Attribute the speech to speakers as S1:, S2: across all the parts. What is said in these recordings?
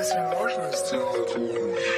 S1: Разве можно сделать лучше?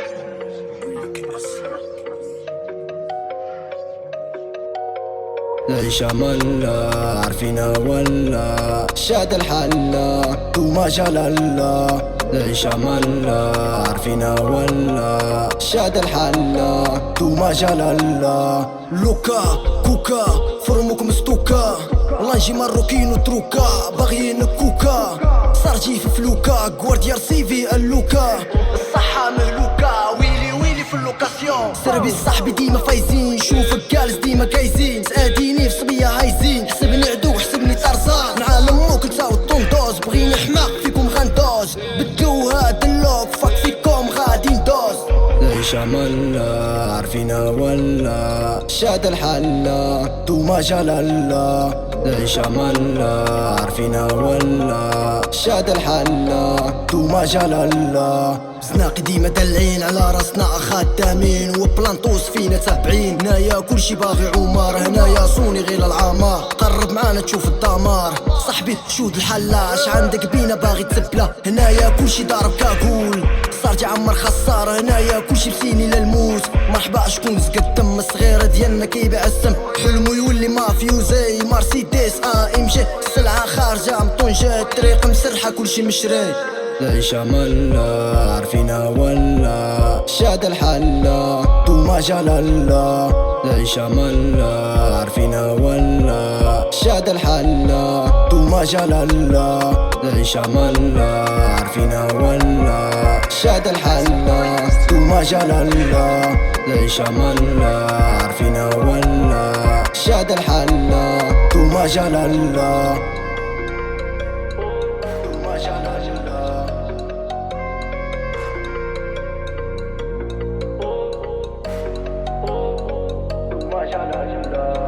S2: العيشة ملا عارفينها ولا شاد الحلا وما جلالا. العيشة ملا عارفينها ولا شاد الحلا وما جلالا. لوكا كوكا فرموك مستوكا والله نجي مروكين وتروكا باغيين كوكا صارجي في فلوكا غوارديار سيفي اللوكا الصحة مهلوكا ويلي في اللوكاسيون سربي صاحبي ديما فايزين شوفك جالس ديما كايزين سأديني في صبية هايزين حسبني عدو حسبني طرزان نعلم موك نتا والطوندوز بغيني حماق فيكم غندوز بدو هاد اللوك فاك فيكم غادي ندوز. العيشة ملا عارفينها ولا شاد الحلا وما جلالا. العيشة ملا عارفينها ولا شاد الحلا وما جلالا. زناقي ديما دلعين على راسنا خدامين وبلانطوس فينا تابعين. هنايا كلشي باغي عمر هنايا صوني غير العمار قرب معانا تشوف الدمار صاحبي شود الحلاش عندك بينا باغي تسبله. هنايا كلشي ضارب كاكول صارتي عمر خسارة هنايا كلشي بسيني للموت. مرحبا شكون زقد الدم الصغيرة ديالنا كيبيع السم حلمو يولي مافيو زي مرسيدس ام جي السلعة خارجة مطونجة الطريق مسرحة كلشي مشري. العيشة ملا عارفينها ولا شاد الحلا وما جلالا. العيشة ملا عارفينها ولا شاد الحلا وما جلالا. العيشة ملا عارفينها ولا شاد الحلا وما جلالا. العيشة ملا عارفينها ولا شاد الحلا وما جلالا.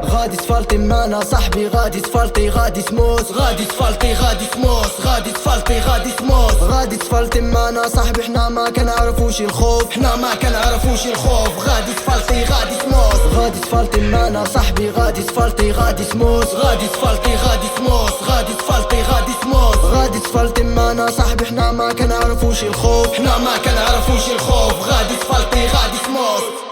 S2: غادي تفالطي معنا صاحبي غادي تفالطي غادي تموت غادي تفالطي غادي تموت غادي تفالطي غادي تموت غادي تفالطي معنا صاحبي حنا ما كنعرفوش الخوف حنا ما كنعرفوش الخوف غادي تفالطي غادي تموت غادي تفالطي معنا صاحبي غادي تفالطي غادي تموت غادي تفالطي غادي تموت غادي تفالطي غادي تموت غادي تفالطي معنا صاحبي حنا ما كنعرفوش الخوف حنا ما كنعرفوش الخوف غادي تفالطي غادي تموت.